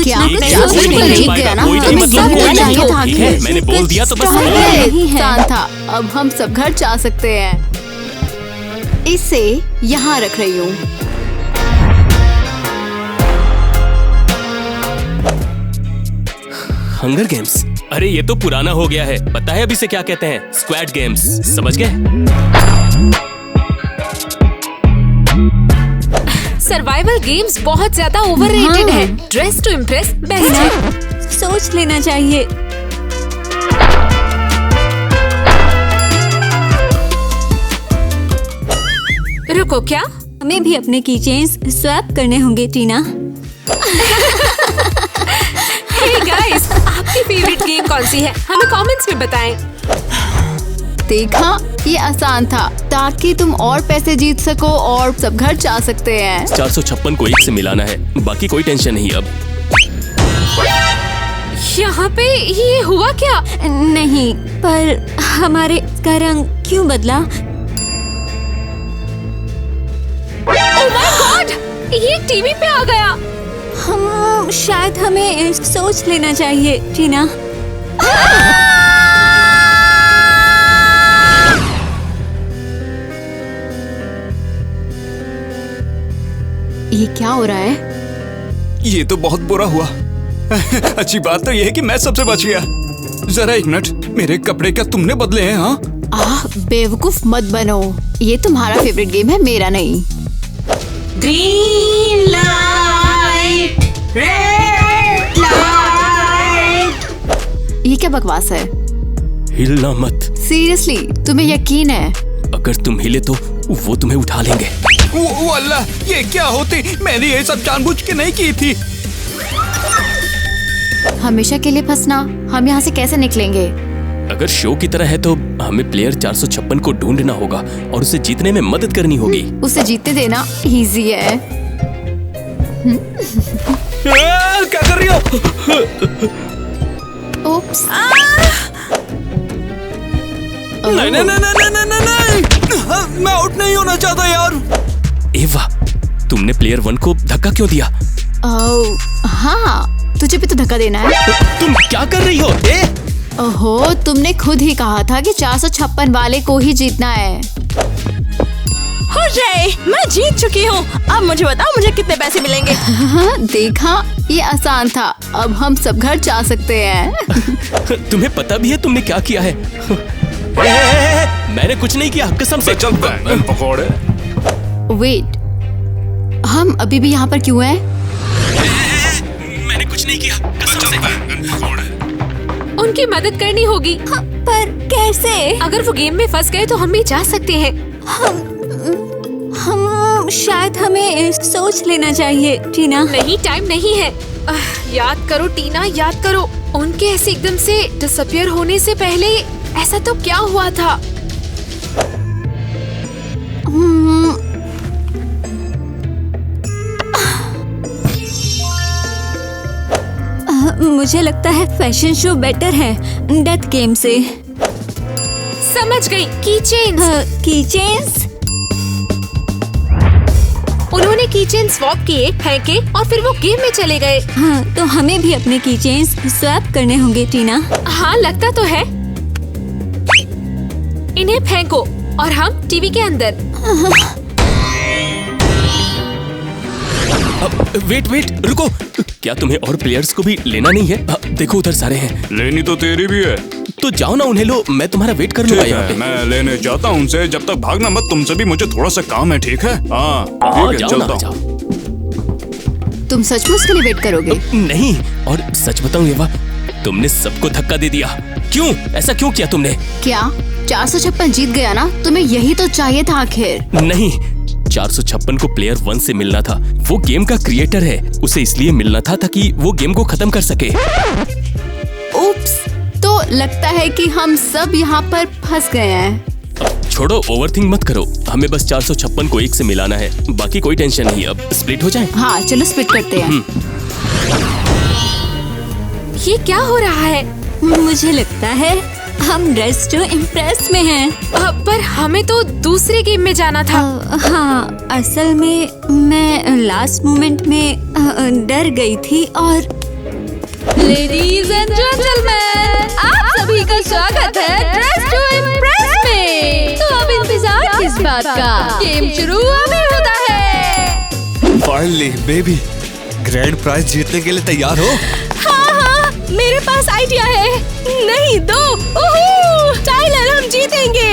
कुछ क्या? ना कुछ क्या? सोच कोई लेंगे। नहीं जीत गया ना? कोई तुम्हें मतलब सब कोई चाहिए नहीं। था ठीक है, आखिर। मैंने बोल दिया तो बस कुछ बोल नहीं दिया। है। सान था। अब हम सब घर जा सकते हैं। इसे यहाँ रख रही हूँ। Hunger games? अरे ये तो पुराना हो गया है। पता है अभी से क्या कहते हैं? स्क्वैड गेम्स। समझ गए? सर्वाइवल गेम्स बहुत ज्यादा ओवररेटेड है। ड्रेस टू इम्प्रेस बेस्ट है। सोच लेना चाहिए। रुको, क्या? हमें भी अपने की चेन्स स्वैप करने होंगे टीना। हे गाइस, आपकी फेवरेट गेम कौन सी है? हमें कमेंट्स में बताएं। देखा, ये आसान था ताकि तुम और पैसे जीत सको और सब घर जा सकते हैं। 456 को 1 से मिलाना है। बाकी कोई टेंशन नहीं अब। यहाँ पे ये हुआ क्या? नहीं, पर हमारे का रंग क्यों बदला? Oh my God! ये टीवी पे आ गया। हम शायद हमें सोच लेना चाहिए टीना। ये क्या हो रहा है? ये तो बहुत बुरा हुआ। अच्छी बात तो ये है कि मैं सबसे बच गया। जरा एक मिनट, मेरे कपड़े क्या तुमने बदले हैं? हाँ, बेवकूफ मत बनो। ये तुम्हारा फेवरेट गेम है, मेरा नहीं। Green light, red light. ये क्या बकवास है? हिलना मत। सीरियसली, तुम्हें यकीन है? अगर तुम हिले तो वो तुम्हें उठा लेंगे। वो अल्लाह, ये क्या होती? मैंने ये सब जानबूझ के नहीं की थी। हमेशा के लिए फंसना। हम यहाँ से कैसे निकलेंगे? अगर शो की तरह है तो हमें प्लेयर 456 को ढूंढना होगा और उसे जीतने में मदद करनी होगी। उसे जीतने देना इजी है। क्या कर रही हो? ओप्स। नहीं नहीं नहीं नहीं नहीं नहीं नहीं, मैं आउट नहीं होना चाहता यार। एवा, तुमने प्लेयर 1 को धक्का क्यों दिया? हाँ, तुझे भी तो धक्का देना है। तुम क्या कर रही हो? ओहो, तुमने खुद ही कहा था कि 456 वाले को ही जीतना है। हो जाए, मैं जीत चुकी हूँ। अब मुझे बताओ, मुझे कितने पैसे मिलेंगे? देखा, ये आसान था। अब हम सब घर जा सकते हैं। तुम्हें पता भी है तुमने क्या किया है? मैंने कुछ नहीं किया, कसम से। चल बैंगन पकौड़े। वेट, हम अभी भी यहाँ पर क्यों हैं? मैंने कुछ नहीं किया, कसम से। उनकी मदद करनी होगी। पर कैसे? अगर वो गेम में फंस गए तो हम भी जा सकते हैं। हम शायद हमें सोच लेना चाहिए टीना। नहीं, टाइम नहीं है। याद करो टीना, याद करो। उनके ऐसे एकदम से डिसअपियर होने से पहले ऐसा तो क्या हुआ था? मुझे लगता है फैशन शो बेटर है डेथ गेम से। समझ गई, कीचेन्स। उन्होंने कीचेन स्वैप किए, फेंके और फिर वो गेम में चले गए। हाँ, तो हमें भी अपने कीचेन्स स्वैप करने होंगे टीना। हाँ, लगता तो है। इन्हें फेंको और हम टीवी के अंदर। वेट, रुको। क्या तुम्हें और प्लेयर्स को भी लेना नहीं है? देखो उधर सारे हैं। लेनी तो तेरी भी है। तो जाओ ना, उन्हें लो। मैं तुम्हारा वेट कर लूंगा ठीक यहाँ है, पे। मैं लेने जाता हूँ उनसे। जब तक भागना मत, तुमसे भी मुझे थोड़ा सा काम है, ठीक है? हाँ, ठीक है, जाओ चलता ना, हूँ। जाओ। तुम सचमुच के लिए वेट करोगे? नहीं, और सच बताऊं एवा, तुमने सबको धक्का दे दिया। क्यों? ऐसा क्यों किया तुमने? क्या 456 जीत गया ना? तुम्हें यही तो चाहिए था आखिर। नहीं, 456 को प्लेयर 1 से मिलना था। वो गेम का क्रिएटर है, उसे इसलिए मिलना था ताकि वो गेम को खत्म कर सके। उप्स, तो लगता है कि हम सब यहाँ पर फंस गए हैं। छोड़ो, ओवरथिंक मत करो। हमें बस 456 को 1 से मिलाना है। बाकी कोई टेंशन नहीं। अब स्प्लिट हो जाए। हाँ, चलो स्प्लिट करते हैं। ये क्या हो रहा है? मुझे लगता है हम ड्रेस टू इम्प्रेस में हैं। पर हमें तो दूसरे गेम में जाना था। हाँ, असल में मैं लास्ट मोमेंट में डर गई थी और लेडीज एंड जेंटलमैन, आप सभी का स्वागत है ड्रेस टू इम्प्रेस में। तो अब इंतजार किस बात का, गेम शुरू अभी होता है। फाइनली बेबी, ग्रैंड प्राइज जीतने के लिए तैयार हो? हाँ, मेरे पास आइडिया है। नहीं दो, टाइलर हम जीतेंगे।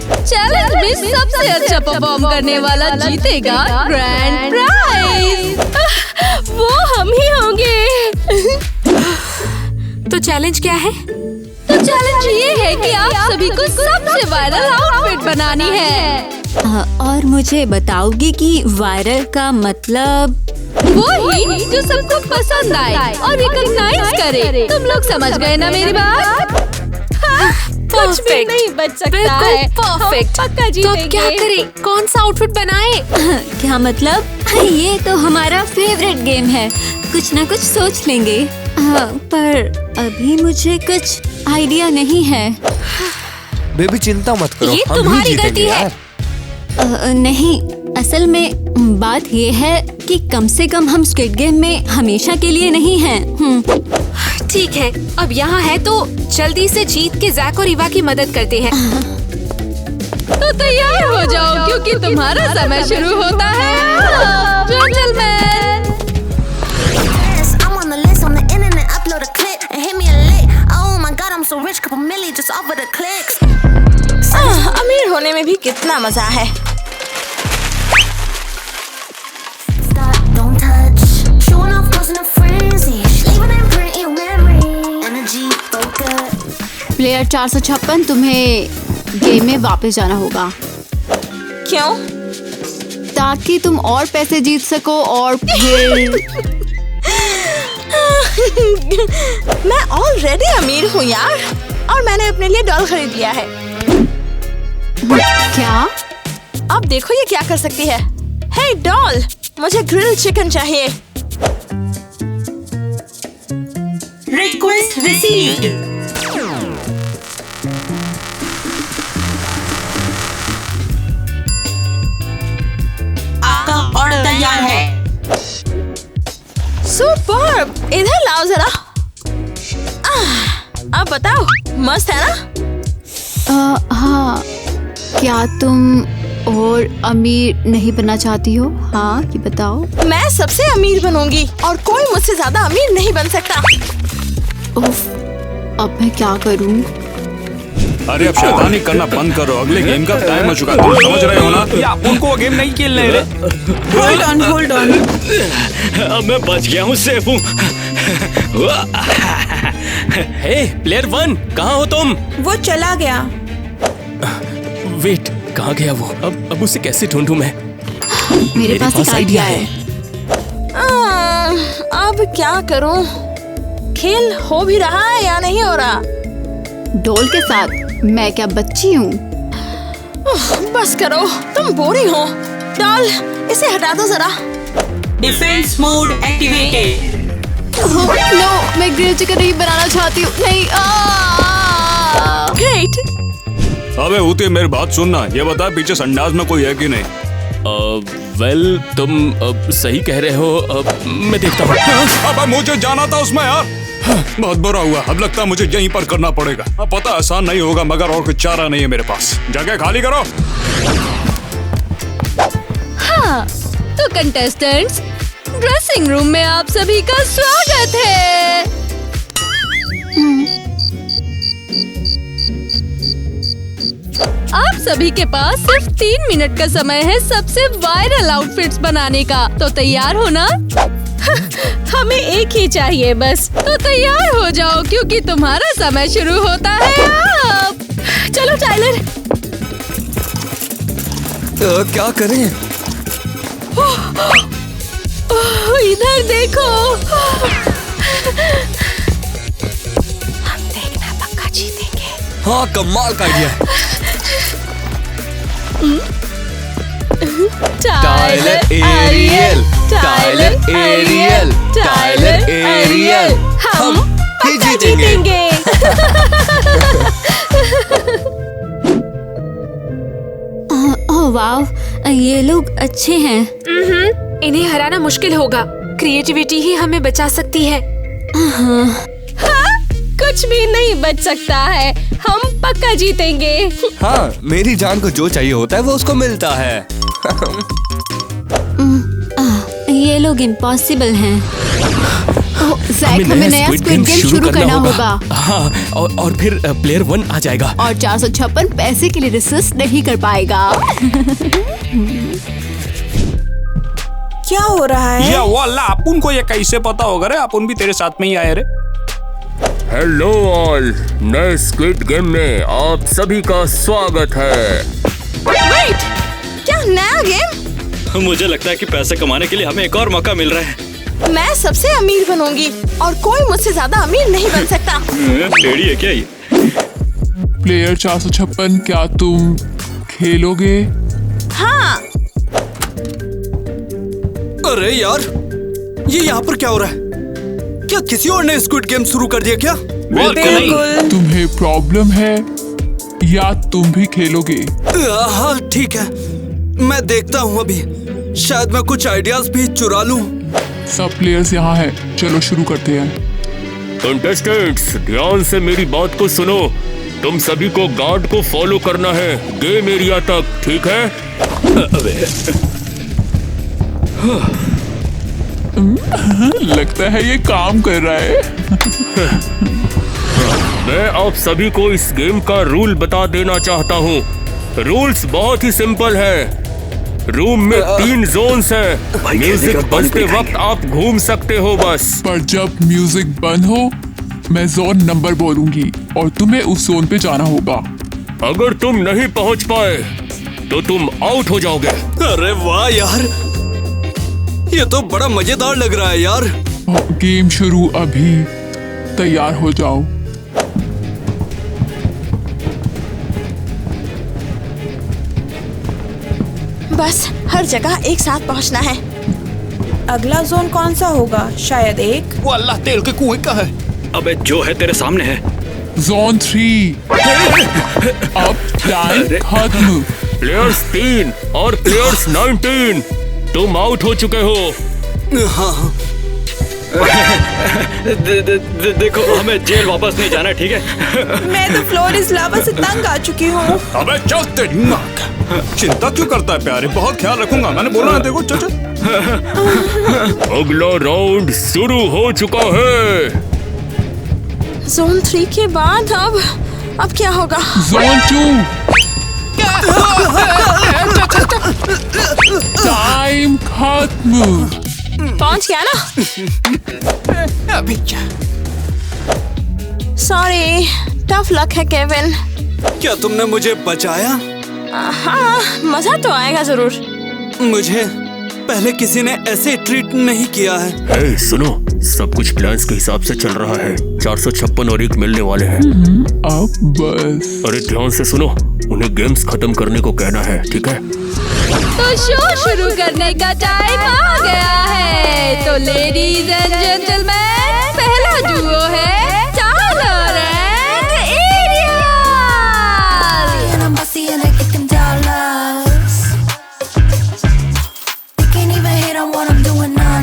चैलेंज में सबसे अच्छा परफॉर्म करने वाला जीतेगा ग्रैंड प्राइज। वो हम ही होंगे। तो चैलेंज क्या है? तो चैलेंज ये है कि आप सभी को सबसे वायरल आउटफिट बनानी है। और मुझे बताओगी कि वायरल का मतलब? वो ही जो सबको पसंद आए और रिकॉग्नाइज करे। तुम लोग समझ गए ना मेरी बात? कुछ भी नहीं बच सकता है। परफेक्ट। पक्का तो जीतेंगे। अब क्या करें? कौन सा आउटफिट बनाए? क्या मतलब? ये तो हमारा फेवरेट गेम है, कुछ ना कुछ सोच लेंगे। पर अभी मुझे कुछ आइडिया नहीं है। बेबी चिंता मत करो, ये हम ही तुम्हारी जीतेंगे गलती है। यार। नहीं, असल में बात ये है कि कम से कम हम स्क्विड गेम में हमेशा के लिए नहीं हैं। ठीक है, अब यहाँ है तो जल्दी से जीत के जैक और इवा की मदद करते हैं। तो तैयार हो जाओ क्योंकि तुम्हारा समय शुरू होता है। Gentleman, Yes, I'm on the list on the internet, upload a clip and hit me a lick. Oh my god, I'm so rich, couple milli just off of the clicks. अमीर होने में भी कितना मजा है। Stop, don't touch. Showing off, causing a frenzy. Leaving an imprint in your memory. Energy, focus. Player 456, तुम्हें game में वापस जाना होगा क्यों? ताकि तुम और पैसे जीत सको और फिर मैं ऑलरेडी अमीर हूँ यार, और मैंने अपने लिए डॉल खरीद लिया है। क्या? अब देखो ये क्या कर सकती है। हे डॉल, मुझे ग्रिल चिकन चाहिए। Request received. आपका ऑर्डर तैयार है। सुपर्ब, इधर लाओ जरा। अब बताओ, मस्त है ना? हाँ, क्या तुम और अमीर नहीं बनना चाहती हो? हाँ, ये बताओ। मैं सबसे अमीर बनूंगी और कोई मुझसे ज्यादा अमीर नहीं बन सकता। उफ, अब मैं क्या करूं? अरे अब शैतानी करना बंद करो, अगले गेम का टाइम हो चुका है, तुम समझ रहे हो ना? या उनको वो गेम नहीं खेलने रे। Hold on. अब मैं बच गया हूँ, सेफ हूँ। हे प्लेयर 1, कहाँ हो तुम? वो चला गया। वेट, कहाँ गया वो? अब उसे कैसे ढूंढूं मैं? मेरे पास एक आइडिया है। अब क्या करूं? खेल हो भी रहा है या नहीं हो रहा? डॉल के साथ मैं क्या बच्ची हूँ? बस करो, तुम बोरिंग हो। डॉल, इसे हटा दो जरा। Defense mode activated. नो, मैं ग्रिल चिकन नहीं बनाना चाहती हूँ। नहीं। ग्रेट। अबे ऊते, मेरी बात सुनना, ये बता पीछे संडास में कोई है कि नहीं? वेल, तुम सही कह रहे हो। मैं देखता हूँ। अब मुझे जाना था उसमें यार। बहुत बुरा हुआ, अब लगता है मुझे यहीं पर करना पड़ेगा। अब पता आसान नहीं होगा, मगर और कुछ चारा नहीं है मेरे पास। जगह खाली करो। हाँ, तो कंटेस्टेंट्स, ड्रेसिंग रूम में आप सभी का स्वागत है। आप सभी के पास सिर्फ 3 मिनट का समय है सबसे वायरल आउटफिट्स बनाने का। तो तैयार हो ना? हमें एक ही चाहिए बस। तो तैयार हो जाओ क्योंकि तुम्हारा समय शुरू होता है अब। चलो टाइलर। क्या करें? इधर देखो। हम देखना पक्का जीतेंगे। हाँ, कमाल का आइडिया है। Tyler Ariel, Tyler Ariel, Tyler Ariel, हम ही पक्का जीतेंगे। ओह वाव, ये लोग अच्छे हैं। इन्हें हराना मुश्किल होगा। क्रिएटिविटी ही हमें बचा सकती है। कुछ भी नहीं बच सकता है, हम पक्का जीतेंगे। हाँ, मेरी जान को जो चाहिए होता है वो उसको मिलता है। ये लोग इम्पॉसिबल हैं। हमें नया स्क्विड गेम शुरू करना होगा। हाँ, और फिर प्लेयर 1 आ जाएगा। और 456 पैसे के लिए रेसिस्ट नहीं कर पाएगा। क्या हो रहा है? या वो अल्लाह, अपुन को ये कैसे पता होगा रे? अपुन भी तेरे साथ में ही आए रे। हेलो ऑल, नए स्क्विड गेम में आप सभी का स्वागत है। वेट, क्या नया गेम? मुझे लगता है कि पैसे कमाने के लिए हमें एक और मौका मिल रहा है। मैं सबसे अमीर बनूंगी और कोई मुझसे ज्यादा अमीर नहीं बन सकता। टेढ़ी है क्या ये? प्लेयर 456, क्या तुम खेलोगे? हाँ। अरे यार, ये यहाँ पर क्या हो रहा है? क्या किसी और ने स्क्विड गेम शुरू कर दिया क्या? बिल्कुल। तुम्हें प्रॉब्लम है या तुम भी खेलोगे? हाँ ठीक है, मैं देखता हूँ अभी। शायद मैं कुछ आइडियाज भी चुरा लूँ। सब प्लेयर्स यहाँ हैं, चलो शुरू करते हैं। कंटेस्टेंट्स, ध्यान से मेरी बात को सुनो। तुम सभी को गार्ड को फॉलो करना है गेम एरिया तक, ठीक है? लगता है ये काम कर रहा है। मैं आप सभी को इस गेम का रूल बता देना चाहता हूँ। रूल्स बहुत ही सिंपल है। रूम में 3 जोन्स हैं। म्यूजिक बजते वक्त आप घूम सकते हो बस। पर जब म्यूजिक बंद हो, मैं जोन नंबर बोलूंगी और तुम्हें उस जोन पे जाना होगा। अगर तुम नहीं पहुंच पाए तो तुम आउट हो जाओगे। अरे वाह यार, ये तो बड़ा मजेदार लग रहा है यार। गेम शुरू अभी, तैयार हो जाओ। बस हर जगह एक साथ पहुंचना है। अगला जोन कौन सा होगा? शायद 1। वो अल्लाह, तेल के कुएं का है। अबे जो है तेरे सामने है। जोन 3। अब टाइम खत्म। प्लेयर्स 3 और प्लेयर्स 19, तुम आउट हो चुके हो। हाँ। देखो, हमें जेल वापस नहीं जाना, ठीक है? मैं तो फ्लोर इस लावा से तंग आ चुकी हूँ। अबे चल तेरी माँ का। चिंता क्यों करता है प्यारे? बहुत ख्याल रखूंगा, मैंने बोला ना। देखो चल। अगला राउंड शुरू हो चुका है। जोन 3 के बाद अब क्या होगा? जोन 2। टाइम खत्म। पहुंच गया ना? अभी क्या? सॉरी, टफ लक है केविन। क्या तुमने मुझे बचाया? हाँ, मजा तो आएगा जरूर। मुझे पहले किसी ने ऐसे ट्रीट नहीं किया है। हे, सुनो, सब कुछ प्लान्स के हिसाब से चल रहा है। 456 और 1 मिलने वाले हैं। अब बस। अरे ध्यान से सुनो, उन्हें गेम्स खत्म करने को कहना है, ठीक है? तो शो शुरू करने का टाइम आ गया है। तो लेडीज एंड जेंटलमैन, पहला डुओ है Tyler and Ariel. And I'm bossy and I get them dollars. They can't even hate on what I'm doing, nah.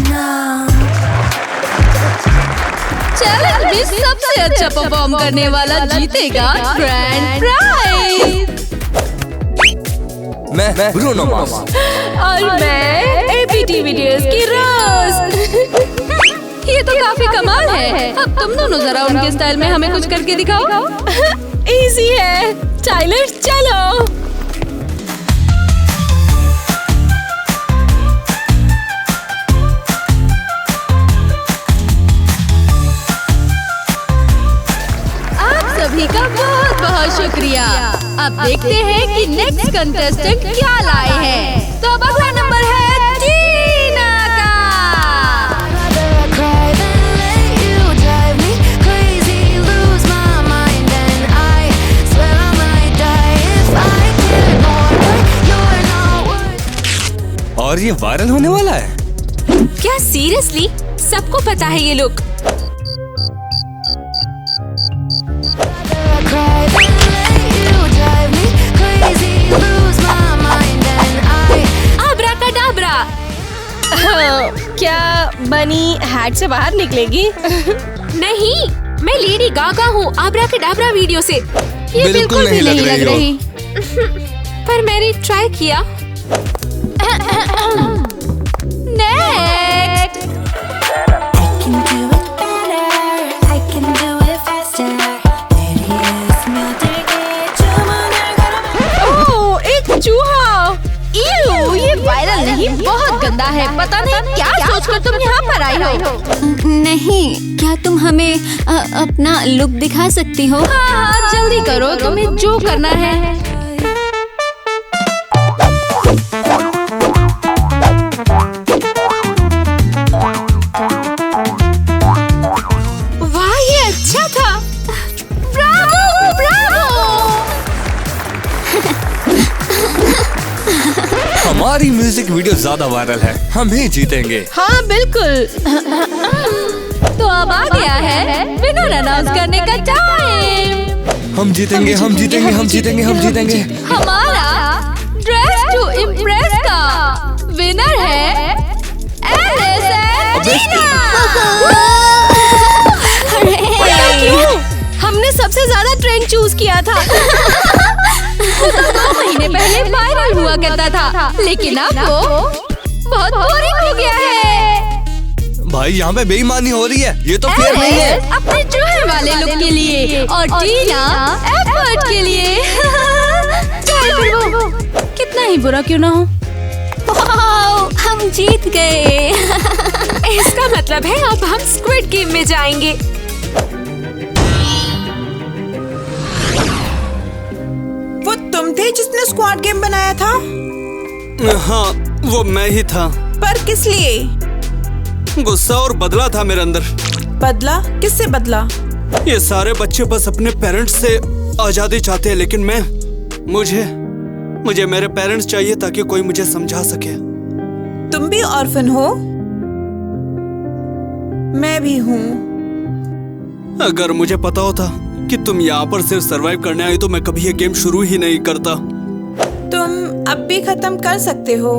Challenge में सबसे अच्छा परफॉर्म करने वाला जीतेगा ग्रैंड प्राइज। मैं ब्रूनो मार्स। और मैं एपीटी वीडियोस की रोज। ये तो काफी कमाल है। अब तुम दोनों जरा उनके स्टाइल में हमें कुछ करके दिखाओ। इजी है, टाइलर चलो। सभी का बहुत बहुत शुक्रिया। अब देखते हैं कि नेक्स्ट कंटेस्टेंट क्या लाए हैं। तो अब अगला नंबर है टीना का। और ये वायरल होने वाला है? क्या सीरियसली? सबको पता है ये लुक। क्या बनी हैट से बाहर निकलेगी। नहीं, मैं लेडी गागा हूँ आब्राकडाब्रा वीडियो से। ये बिल्कुल भी नहीं लग रही। पर मैंने ट्राई किया। नेक्स्ट। ओह, एक चूहा। ये वायरल नहीं, बहुत गंदा है। पता नहीं क्या सोचकर तुम यहाँ पर आई हो। नहीं, क्या तुम हमें अपना लुक दिखा सकती हो? हाँ, जल्दी करो, तुम्हें जो करना है। वाह, ये अच्छा था। Bravo, Bravo. हमारी म्यूजिक वीडियो ज्यादा वायरल है, हम ही जीतेंगे। हाँ बिल्कुल। तो अब आ गया है विनर अनाउंस करने का टाइम। हम जीतेंगे, हम जीतेंगे, हम जीतेंगे, हम जीतेंगे। हमारा ड्रेस टू इम्प्रेस का विनर है एलिस एंड टीना। क्यों? हमने सबसे ज्यादा ट्रेंड चूज किया था। वो तो 2 महीने पहले वायरल हुआ करता था, लेकिन अब वो बहुत बोरिंग हो गया है। भाई यहाँ पे बेईमानी हो रही है, ये तो फेयर नहीं है। एलिस अपने चूहे वाले लुक के लिए और टीना एफर्ट के लिए। चाहे फिर वो कितना ही बुरा क्यों ना हो। वाओ, हम जीत गए। इसका मतलब है अब हम स्क्विड गेम में जाएंगे। वो तुम थे जिसने स्क्वाड गेम बनाया था? हाँ, वो मैं ही था। पर किस लिए? गुस्सा और बदला था मेरे अंदर। बदला? किससे बदला? ये सारे बच्चे बस अपने पेरेंट्स से आजादी चाहते हैं, लेकिन मुझे मेरे पेरेंट्स चाहिए ताकि कोई मुझे समझा सके। तुम भी ऑर्फन हो? मैं भी हूँ। अगर मुझे पता होता कि तुम यहाँ पर सिर्फ सरवाइव करने आई तो मैं कभी ये गेम शुरू ही नहीं करता। तुम अब भी खत्म कर सकते हो।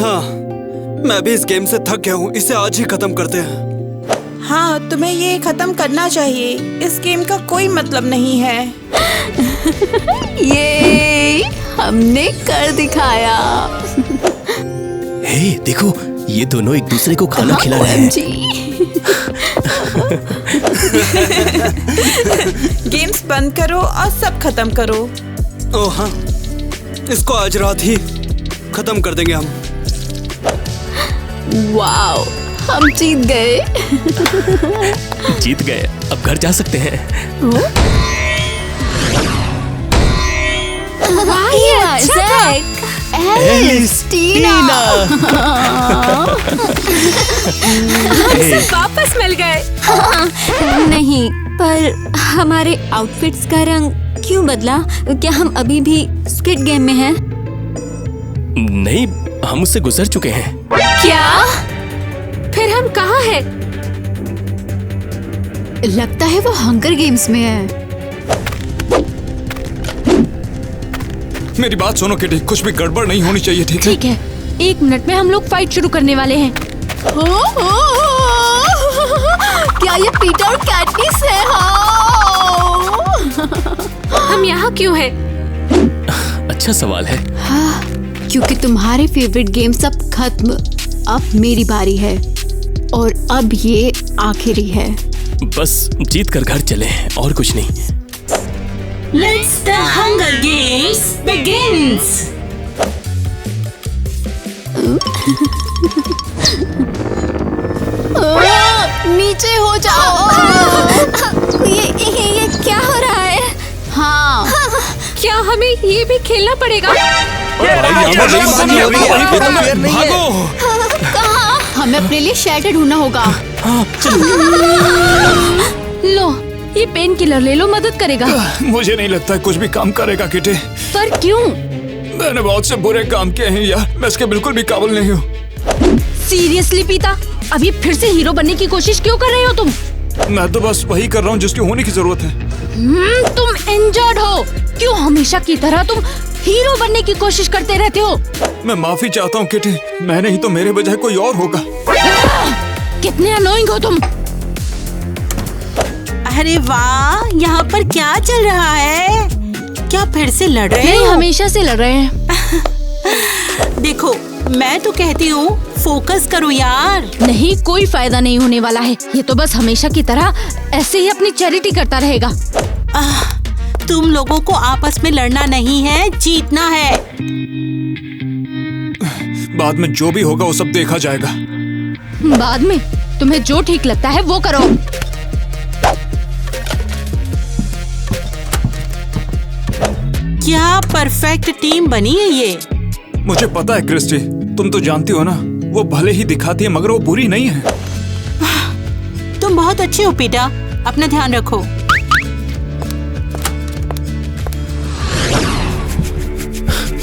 हाँ, मैं भी इस गेम से थक गया हूँ, इसे आज ही खत्म करते हैं। हाँ, तुम्हें ये खत्म करना चाहिए। इस गेम का कोई मतलब नहीं है। ये हमने कर दिखाया। हे, देखो, ये दोनों एक दूसरे को खाना खिला रहे हैं। गेम्स बंद करो और सब खत्म करो। ओह हाँ, इसको आज रात ही खत्म कर देंगे हम। वाओ, हम जीत गए। जीत गए, अब घर जा सकते हैं। वाह, ये अच्छा था। एलिस, टीना। हम सब वापस मिल गए। नहीं, पर हमारे आउटफिट्स का रंग क्यों बदला? क्या हम अभी भी स्क्विड गेम में हैं? नहीं, हम उससे गुजर चुके हैं। क्या? फिर हम कहाँ हैं? लगता है वो हंगर गेम्स में है। मेरी बात सुनो किटी, कुछ भी गड़बड़ नहीं होनी चाहिए, ठीक है? ठीक है, 1 मिनट में हम लोग फाइट शुरू करने वाले हैं। क्या ये पीटर और कैटनिस है? हम यहाँ क्यों हैं? अच्छा सवाल है। हाँ, क्योंकि तुम्हारे फेवरेट गेम सब खत्म। अब मेरी बारी है और अब ये आखिरी है। बस जीत कर घर चले, और कुछ नहीं। Let's the Hunger Games begins. नीचे हो जाओ। ये क्या हो रहा है? हाँ, क्या हमें ये भी खेलना पड़ेगा? भागो! हमें अपने लिए शेल्टर ढूंढना होगा। लो, ये पेन किलर ले लो, मदद करेगा। मुझे नहीं लगता कुछ भी काम करेगा किटी। पर क्यों? मैंने बहुत से बुरे काम किए हैं यार, मैं इसके बिल्कुल भी काबिल नहीं हूँ। सीरियसली पीता, अभी फिर से हीरो बनने की कोशिश क्यों कर रहे हो तुम? मैं तो बस वही कर रहा हूँ जिसकी होने की जरूरत है। तुम इंजर्ड हो। क्यों हमेशा की तरह तुम हीरो बनने की कोशिश करते रहते हो? मैं माफी चाहता हूँ किटी, मैं नहीं तो मेरे बजाय कोई और होगा। कितने अनोइंग हो तुम। अरे वाह, यहाँ पर क्या चल रहा है? क्या फिर से लड़ रहे नहीं, हो? हमेशा से लड़ रहे हैं। देखो, मैं तो कहती हूँ फोकस करो यार। नहीं, कोई फायदा नहीं होने वाला है। ये तो बस हमेशा की तरह ऐसे ही अपनी चैरिटी करता रहेगा। तुम लोगों को आपस में लड़ना नहीं है, जीतना है। बाद में जो भी होगा वो सब देखा जाएगा। बाद में तुम्हें जो ठीक लगता है वो करो। क्या परफेक्ट टीम बनी है ये। मुझे पता है क्रिस्टी, तुम तो जानती हो ना, वो भले ही दिखाती है मगर वो बुरी नहीं है। तुम बहुत अच्छे हो पीटा, अपना ध्यान रखो।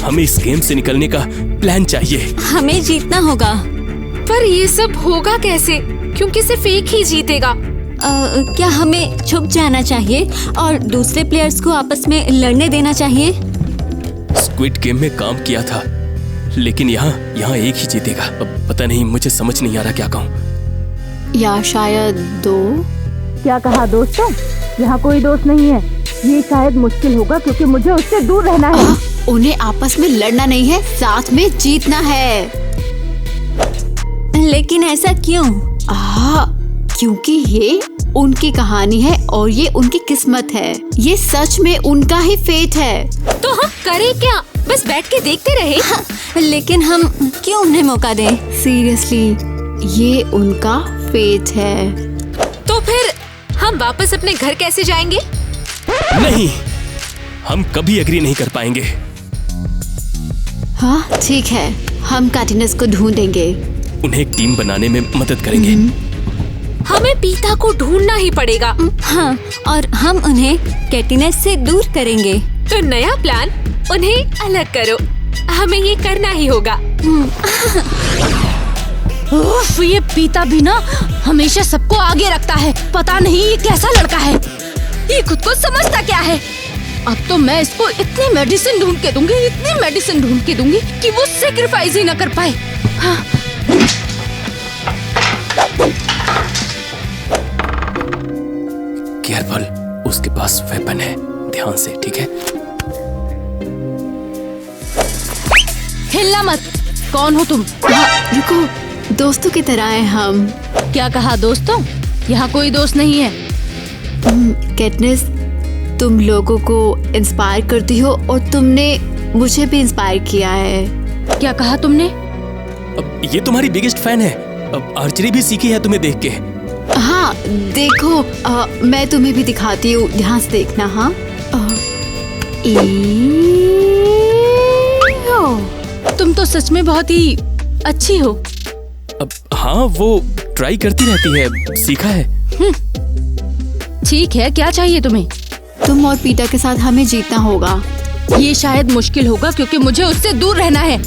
हमें इस गेम से निकलने का प्लान चाहिए। हमें जीतना होगा। पर ये सब होगा कैसे, क्योंकि सिर्फ एक ही जीतेगा। क्या हमें छुप जाना चाहिए और दूसरे प्लेयर्स को आपस में लड़ने देना चाहिए? स्क्विड गेम में काम किया था, लेकिन यहाँ एक ही जीतेगा। अब पता नहीं, मुझे समझ नहीं आ रहा क्या कहूँ। या शायद दो। क्या कहा दोस्तों? यहाँ कोई दोस्त नहीं है। ये शायद मुश्किल होगा क्योंकि मुझे उससे दूर रहना है। उन्हें आपस में लड़ना नहीं है, साथ में जीतना है। लेकिन ऐसा क्यों? क्योंकि ये उनकी कहानी है और ये उनकी किस्मत है। ये सच में उनका ही फेट है। तो हम करें क्या? बस बैठ के देखते रहे? लेकिन हम क्यों उन्हें मौका दें? सीरियसली, ये उनका फेट है। तो फिर हम वापस अपने घर कैसे जाएंगे? नहीं, हम कभी एग्री नहीं कर पाएंगे। हाँ ठीक है, हम कैटिनस को ढूंढेंगे। उन्हें एक टीम बनाने में मदद करेंगे। हमें पीता को ढूंढना ही पड़ेगा। हाँ, और हम उन्हें कैटिनस से दूर करेंगे। तो नया प्लान, उन्हें अलग करो। हमें ये करना ही होगा। उफ, ये पीता भी ना हमेशा सबको आगे रखता है। पता नहीं ये कैसा लड़का है। ये खुद को समझता क्या है। अब तो मैं इसको इतनी मेडिसिन ढूंढ के दूंगी कि वो सैक्रिफाइस ही ना कर पाए। हाँ। केयरफुल, उसके पास वेपन है, ध्यान से, ठीक है? हिलना मत। कौन हो तुम? रुको, दोस्तों की तरह हैं हम। क्या कहा दोस्तों? यहाँ कोई दोस्त नहीं है। कैटनिस, तुम लोगों को इंस्पायर करती हो और तुमने मुझे भी इंस्पायर किया है। क्या कहा तुमने? अब ये तुम्हारी बिगेस्ट फैन है। अब आर्चरी भी सीखी है तुम्हें देख के। हाँ देखो, मैं तुम्हें भी दिखाती हूँ, ध्यान से देखना। हाँ, तुम तो सच में बहुत ही अच्छी हो। अब हाँ, वो ट्राई करती रहती है, सीखा है। ठीक है, क्या चाहिए तुम्हें? तुम और पीटा के साथ हमें जीतना होगा। ये शायद मुश्किल होगा क्योंकि मुझे उससे दूर रहना है।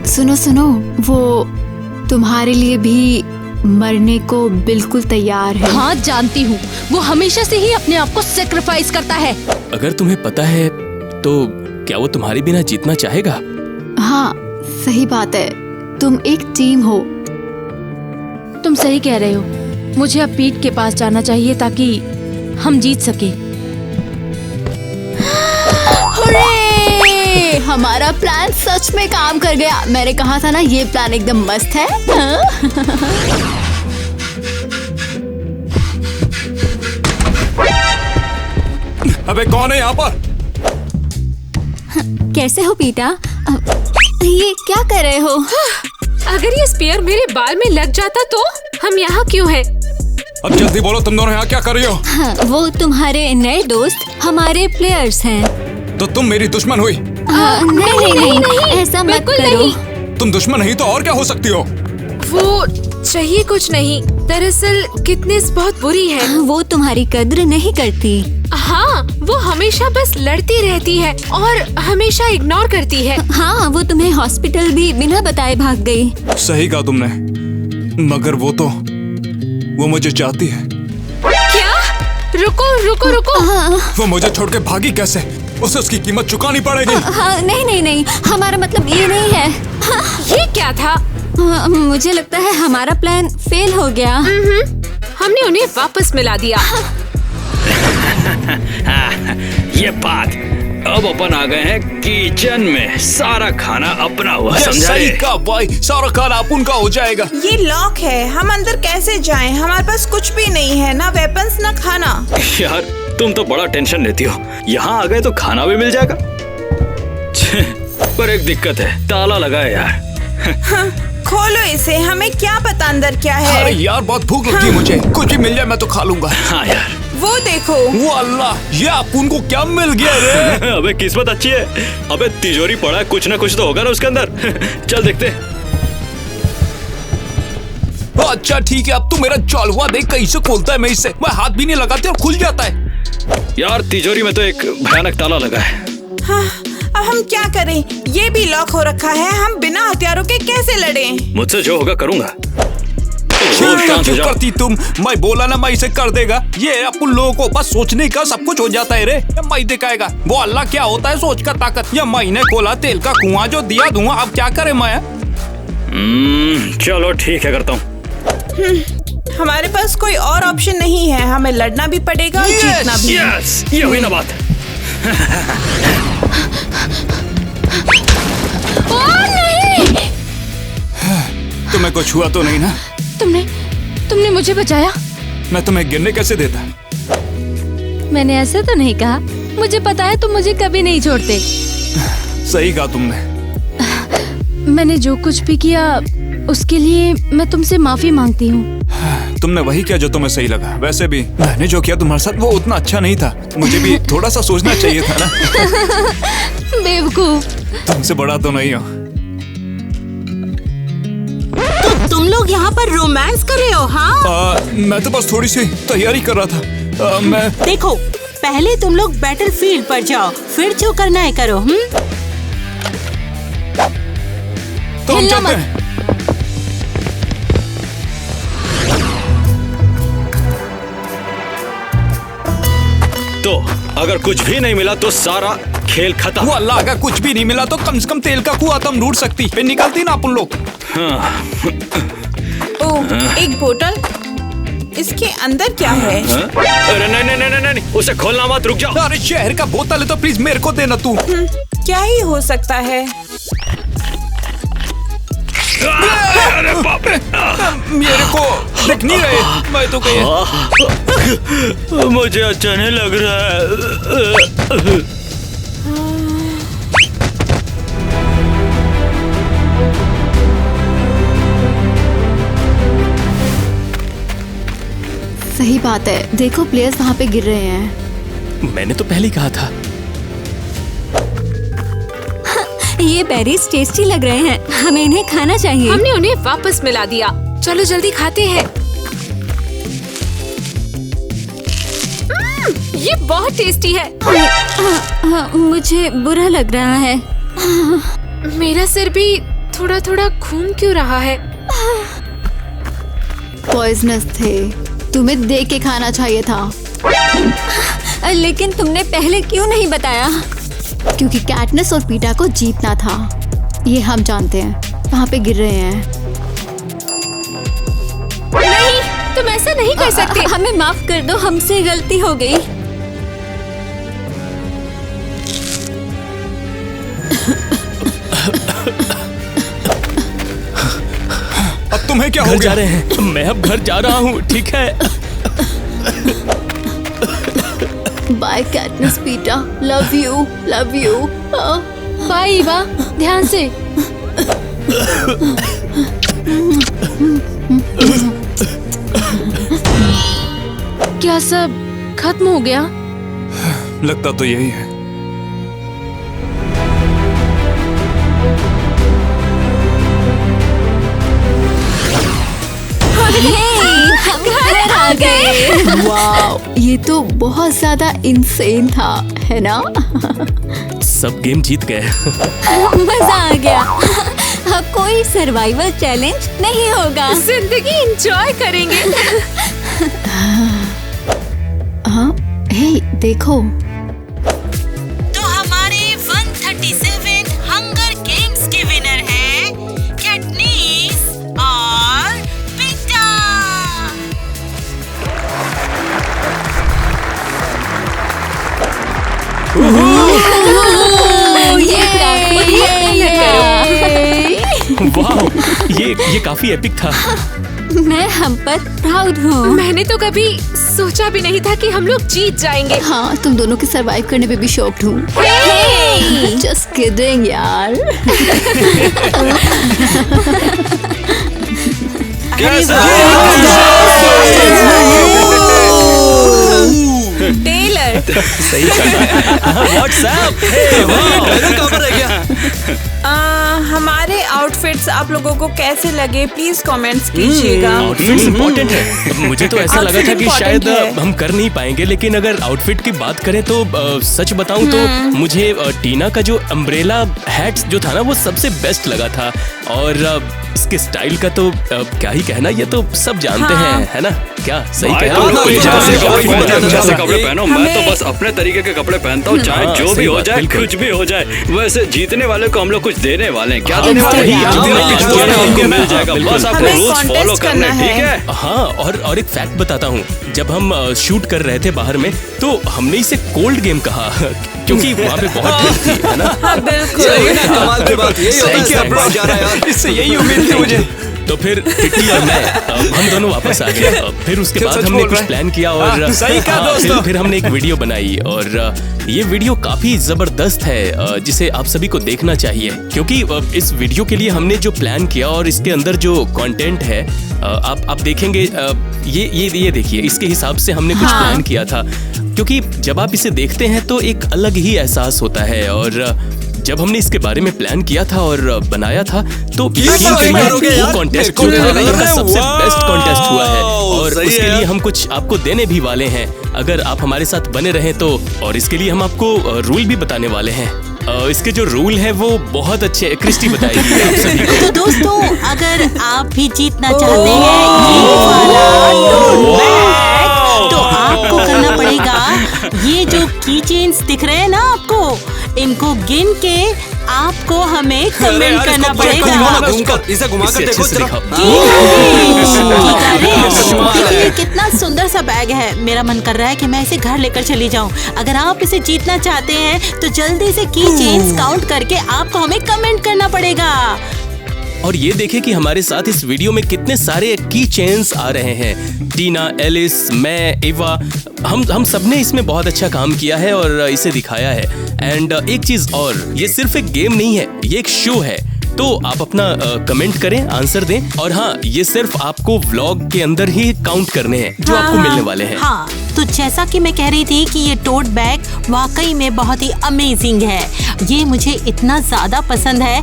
सुनो, वो तुम्हारे लिए भी मरने को बिल्कुल तैयार है। हाँ जानती हूँ, वो हमेशा से ही अपने आप को सैक्रिफाइस करता है। अगर तुम्हें पता है तो क्या वो तुम्हारे बिना जीतना चाहेगा? हाँ सही बात है, तुम एक टीम हो। तुम सही कह रहे हो। मुझे अब पीट के पास जाना चाहिए ताकि हम जीत सके। हमारा प्लान सच में काम कर गया। मैंने कहा था ना, ये प्लान एकदम मस्त है। अबे कौन है यहाँ पर? कैसे हो पीटा? ये क्या कर रहे हो? अगर ये स्पीयर मेरे बाल में लग जाता तो? हम यहाँ क्यों हैं? अब जल्दी बोलो, तुम दोनों यहाँ क्या कर रही हो? हाँ, वो तुम्हारे नए दोस्त हमारे प्लेयर्स हैं। तो तुम मेरी दुश्मन हुई? नहीं, ऐसा मत करो। तुम दुश्मन नहीं तो और क्या हो सकती हो? वो चाहिए कुछ नहीं, दरअसल किटनेस बहुत बुरी है। वो तुम्हारी कद्र नहीं करती। हाँ, वो हमेशा बस लड़ती रहती है और हमेशा इग्नोर करती है। हाँ, वो तुम्हें हॉस्पिटल भी बिना बताए भाग गई। सही कहा तुमने, मगर वो मुझे चाहती है। क्या? रुको। हाँ। वो मुझे छोड़ के भागी कैसे? उसे उसकी कीमत चुकानी पड़ेगी। हाँ, नहीं, हमारा मतलब ये नहीं है। ये क्या था? मुझे लगता है हमारा प्लान फेल हो गया। हमने उन्हें वापस मिला दिया। ये बात, अब अपन आ गए हैं किचन में। सारा खाना अपना हुआ, समझा? सही कहा भाई, सारा खाना अपन का हो जाएगा। ये लॉक है, हम अंदर कैसे जाएं? हमारे पास कुछ भी नहीं है, ना वेपन्स ना खाना। यार तुम तो बड़ा टेंशन लेती हो। यहाँ आ गए तो खाना भी मिल जाएगा। पर एक दिक्कत है, ताला लगा है यार। हाँ, खोलो इसे, हमें क्या पता अंदर क्या है। अरे यार बहुत भूख लगती है मुझे, कुछ भी मिल जाए मैं तो खा लूंगा। हाँ यार, वो देखो। वो अल्लाह, ये अपन को क्या मिल गया रे? अबे किस्मत अच्छी है। अबे तिजोरी पड़ा है, कुछ ना कुछ तो होगा ना उसके अंदर। चल देखते हैं। अच्छा ठीक है, अब तू मेरा चालुआ देख कैसे खोलता है। मैं इसे हाथ भी नहीं लगाती और खुल जाता है। यार तिजोरी में तो एक भयानक ताला लगा है। हाँ, अब हम क्या करें? ये भी लॉक हो रखा है, हम बिना हथियारों के कैसे लड़ें? मुझसे जो होगा करूंगा। क्यों करती तुम? मैं बोला ना मैं इसे कर देगा। ये अपन लोगों को बस सोचने का सब कुछ हो जाता है रे। मैं दिखाएगा वो अल्लाह क्या होता है सोच का ताकत। या मैंने खोला तेल का कुआं जो दिया धुआं, अब क्या करे मैं? चलो ठीक है, करता हूँ। हमारे पास कोई और ऑप्शन नहीं है, हमें लड़ना भी पड़ेगा और जीतना भी। ये हुई ना बात। नहीं! तुम्हें कुछ हुआ तो नहीं ना? तुमने मुझे बचाया। मैं तुम्हें गिरने कैसे देता? मैंने ऐसे तो नहीं कहा, मुझे पता है तुम मुझे कभी नहीं छोड़ते। सही कहा तुमने। मैंने जो कुछ भी किया उसके लिए मैं तुमसे माफी मांगती हूँ। तुमने वही किया जो तुम्हें सही लगा। वैसे भी मैंने जो किया तुम्हारे साथ वो उतना अच्छा नहीं था। मुझे भी थोड़ा सा सोचना चाहिए था ना। बेवकूफ। तुमसे बड़ा तो नहीं हो। तो तुम लोग यहाँ पर रोमांस कर रहे हो? हाँ, मैं तो बस थोड़ी सी तैयारी कर रहा था। मैं देखो, पहले तुम लोग बैटलफील्ड पर जाओ, फिर जो करना है करो। तो हम चलते हैं। तो अगर कुछ भी नहीं मिला तो सारा खेल खत्म। वो अल्लाह, अगर कुछ भी नहीं मिला तो कम से कम तेल का कुआं तो हम ढूंढ सकती। फिर निकलती ना अपन लोग। ओह, एक बोतल। इसके अंदर क्या है? अरे नहीं, उसे खोलना मत, रुक जाओ। अरे शहर का बोतल है तो प्लीज मेरे को देना तू। क्या ही हो सकता है? अरे बाप रे, मेरे को दिख नहीं रहे। मैं तो कहीं मुझे अच्छा नहीं लग रहा है। सही बात है, देखो प्लेयर्स वहाँ पे गिर रहे हैं। मैंने तो पहले ही कहा था। ये बेरीज टेस्टी लग रहे हैं, हमें इन्हें खाना चाहिए। हमने उन्हें वापस मिला दिया। चलो जल्दी खाते हैं। ये बहुत टेस्टी है। मुझे बुरा लग रहा है। मेरा सिर भी थोड़ा थोड़ा घूम क्यों रहा है? पॉइजनस थे, तुम्हें देख के खाना चाहिए था। लेकिन तुमने पहले क्यों नहीं बताया? क्योंकि कैटनेस और पीटा को जीतना था, ये हम जानते हैं। वहाँ पे गिर रहे हैं। नहीं, तुम ऐसा नहीं कर सकते। हमें माफ कर दो, हमसे गलती हो गई। अब तुम्हें क्या हो गया? जा रहे हैं, मैं अब घर जा रहा हूँ, ठीक है? Bye Katniss Peeta, love you, love you. Bye Eva, ध्यान से। क्या सब खत्म हो गया? लगता तो यही है। हम घर आ गए। वाह, ये तो बहुत ज्यादा इंसेन था, है ना? सब गेम जीत गए। मजा आ गया। अब कोई सर्वाइवल चैलेंज नहीं होगा। जिंदगी एंजॉय करेंगे। हाँ, हे देखो। तो हमारे 137 हंगर गेम्स के विनर हैं कैटनीस वाह, ये काफी एपिक था। मैं हम पर प्राउड हूँ। मैंने तो कभी सोचा भी नहीं था कि हम लोग जीत जाएंगे। हाँ, तुम दोनों के सरवाइव करने पे भी शॉक्ड हूँ। जस्ट किडिंग यार। टेलर सही कहा। व्हाट्सएप, कहाँ पर रह गया? हमारे आउटफिट्स आप लोगों को कैसे लगे प्लीज कमेंट्स कीजिएगा। आउटफिट्स इम्पोर्टेंट है। मुझे तो ऐसा लगा था कि शायद हम कर नहीं पाएंगे, लेकिन अगर आउटफिट की बात करें तो सच बताऊं तो मुझे टीना का जो अम्ब्रेला हैट जो था ना वो सबसे बेस्ट लगा था। और इसके स्टाइल का तो क्या ही कहना, ये तो सब जानते हैं, है ना? क्या सही कह रहा हूं? जैसे कपड़े पहनो, मैं तो बस अपने तरीके के कपड़े पहनता हूँ, चाहे जो भी हो जाए, कुछ भी हो जाए। वैसे जीतने वाले को हम लोग कुछ देने वाले हैं। क्या देने वाले हैं? आपको मिल जाएगा, बस आपको रूल्स फॉलो करने, ठीक है? हाँ, और एक फैक्ट बताता हूँ। जब हम शूट कर रहे थे बाहर में, तो हमने इसे कोल्ड गेम कहा क्योंकि वहाँ पे बहुत ठंड थी, है ना? कमाल की बात यही होता है, सरप्राइज जा रहा है यार। इससे यही उम्मीद थी मुझे। तो फिर टिट्टी और मैं हम दोनों वापस आ गए। फिर उसके बाद हमने कुछ प्लान किया और फिर हमने एक वीडियो बनाई। और ये वीडियो काफी जबरदस्त है, जिसे आप सभी को देखना चाहिए, क्योंकि इस वीडियो के लिए हमने जो प्लान किया और इसके अंदर जो कंटेंट है आप देखेंगे। ये देखिए, इसके हिसाब से हमने कुछ प्लान किया था, क्योंकि जब आप इसे देखते हैं तो एक अलग ही एहसास होता है। और जब हमने इसके बारे में प्लान किया था और बनाया था, तो यकीन करिए वो कॉन्टेस्ट जो था वो सबसे बेस्ट कॉन्टेस्ट हुआ है। और उसके लिए हम कुछ आपको देने भी वाले हैं, अगर आप हमारे साथ बने रहें तो। और इसके लिए हम आपको रूल भी बताने वाले हैं। इसके जो रूल है वो बहुत अच्छे, क्रिस्टी बताएगी आप सभी को। तो दोस्तों, अगर आप भी जीतना चाहते हैं ये वाला टोट बैग, तो आपको करना पड़ेगा, ये जो की चेन्स दिख रहे हैं ना आपको, इनको गिन के आपको हमें कमेंट करना पड़ेगा। इसे घुमाकर देखो जरा। ये कितना सुंदर सा बैग है, मेरा मन कर रहा है कि मैं इसे घर लेकर चली जाऊं। अगर आप इसे जीतना चाहते हैं तो जल्दी से की चेन्स काउंट करके आपको हमें कमेंट करना पड़ेगा। और ये देखें कि हमारे साथ इस वीडियो में कितने सारे की चेन्स आ रहे हैं। टीना, एलिस, मैं, एवा, हम सबने इसमें बहुत अच्छा काम किया है और इसे दिखाया है। एंड एक चीज और, ये सिर्फ एक गेम नहीं है, ये एक शो है। तो आप अपना कमेंट करें, आंसर दें। और हाँ, ये सिर्फ आपको व्लॉग के अंदर ही काउंट करने हैं जो आपको मिलने वाले हैं। हाँ, तो जैसा कि मैं कह रही थी कि ये टोट बैग वाकई में बहुत ही अमेजिंग है। ये मुझे इतना ज्यादा पसंद है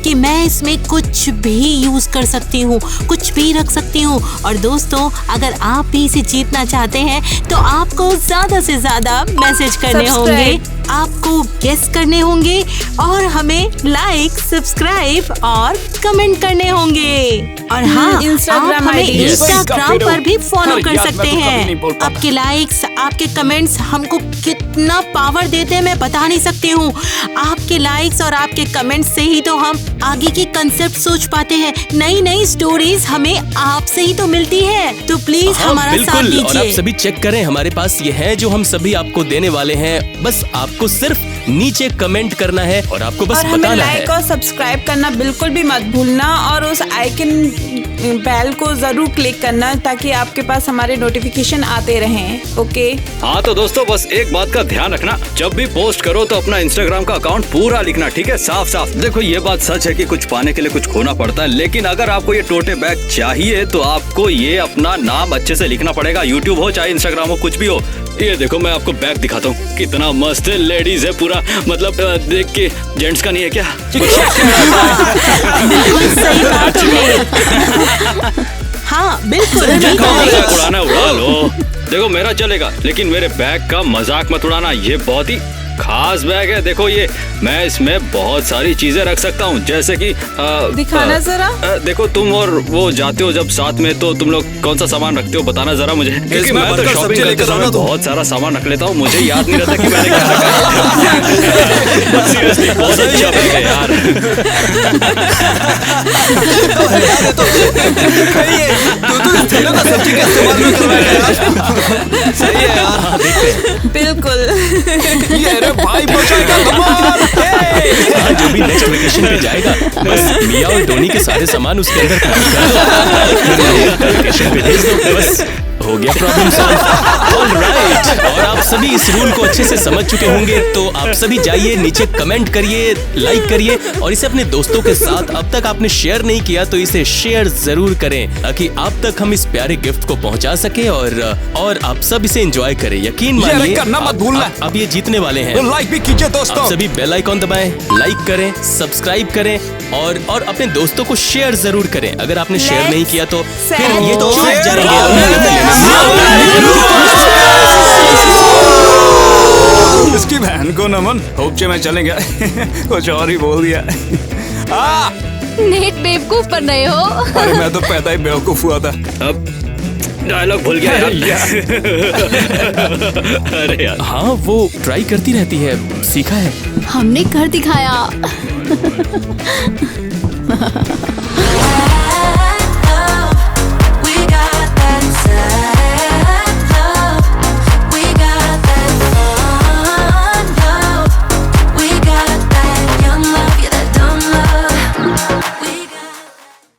कि मैं इसमें कुछ भी यूज कर सकती हूँ, कुछ भी रख सकती हूँ। और दोस्तों, अगर आप भी इसे जीतना चाहते हैं तो आपको ज्यादा से ज्यादा मैसेज करने होंगे, आपको गेस करने होंगे और हमें लाइक, सब्सक्राइब और कमेंट करने होंगे। और हाँ, आप हमें इंस्टाग्राम पर भी फॉलो कर सकते हैं। आपके लाइक्स, आपके कमेंट्स हमको कितना पावर देते हैं मैं बता नहीं सकती हूँ। आपके लाइक्स और आपके कमेंट्स से ही तो हम आगे की कंसेप्ट सोच पाते हैं। नई नई स्टोरीज हमें आपसे ही तो मिलती है। तो प्लीज हमारा साथ दीजिए। और आप सभी चेक करें, हमारे पास ये है जो हम सभी आपको देने वाले हैं। बस आपको सिर्फ नीचे कमेंट करना है और आपको बस बताना है। लाइक और सब्सक्राइब करना बिल्कुल भी मत भूलना और उस आइकन बेल को जरूर क्लिक करना ताकि आपके पास हमारे नोटिफिकेशन आते रहें। ओके? हाँ, तो दोस्तों बस एक बात का ध्यान रखना, जब भी पोस्ट करो तो अपना इंस्टाग्राम का अकाउंट पूरा लिखना, ठीक है? साफ साफ। देखो, ये बात सच है कि कुछ पाने के लिए कुछ खोना पड़ता है, लेकिन अगर आपको ये टोटे बैग चाहिए तो आपको ये अपना नाम अच्छे से लिखना पड़ेगा। यूट्यूब हो चाहे इंस्टाग्राम हो, कुछ भी हो। ये देखो, मैं आपको बैग दिखाता हूँ, कितना मस्त है। लेडीज है पूरा, मतलब देख के जेंट्स का नहीं है क्या? सही बात है। हाँ, बिल्कुल। मजाक उड़ाना उड़ा लो, देखो मेरा चलेगा, लेकिन मेरे बैग का मजाक मत उड़ाना। ये बहुत ही खास बैग है। देखो, ये मैं इसमें बहुत सारी चीजें रख सकता हूँ, जैसे कि दिखाना जरा। देखो, तुम और वो जाते हो जब साथ में, तो तुम लोग कौन सा सामान रखते हो बताना जरा मुझे, क्योंक't मैं तो शॉपिंग करते समय बहुत सारा सामान रख लेता हूँ, मुझे याद नहीं रहता कि मैंने क्या रखा। सीरियसली बहुत अच्छा बैग है यार। तू मैंने तो सब्जी का इस्तेमाल भी करवाया यार। सही है यार। बिल्कुल। ये रे भाई बचाएगा कमाल। हाँ, जो भी नेक्स्ट वेकेशन पे जाएगा बस मिया और डोनी के सारे सामान उसके अंदर पैक कर दो, वेकेशन पे भेज दो, बस हो गया प्रॉब्लम सॉल्व। ऑलराइट, और आप सभी इस रूल को अच्छे से समझ चुके होंगे, तो आप सभी जाइए नीचे कमेंट करिए, लाइक करिए और इसे अपने दोस्तों के साथ, अब तक आपने शेयर नहीं किया तो इसे शेयर जरूर करें ताकि आप तक हम इस प्यारे गिफ्ट को पहुंचा सके और आप सब इसे एंजॉय करें। यकीन मानिए करना मत भूलना। अब ये जीतने वाले हैं। लाइक भी कीजिए दोस्तों। आप सभी बेल आइकॉन दबाएं, लाइक करें, सब्सक्राइब करें और अपने दोस्तों को शेयर जरूर करें। अगर आपने शेयर नहीं किया तो फिर ये चूक जाएंगे। इसकी बहन को नमन, होपचे में चलेंगे। कुछ और ही बोल दिया। नेट बेवकूफ बन रहे हो। अरे मैं तो पैदा ही बेवकूफ हुआ था। अब डायलॉग भूल गया यार। अरे यार, हाँ वो ट्राई करती रहती है, सीखा है। हमने कर दिखाया।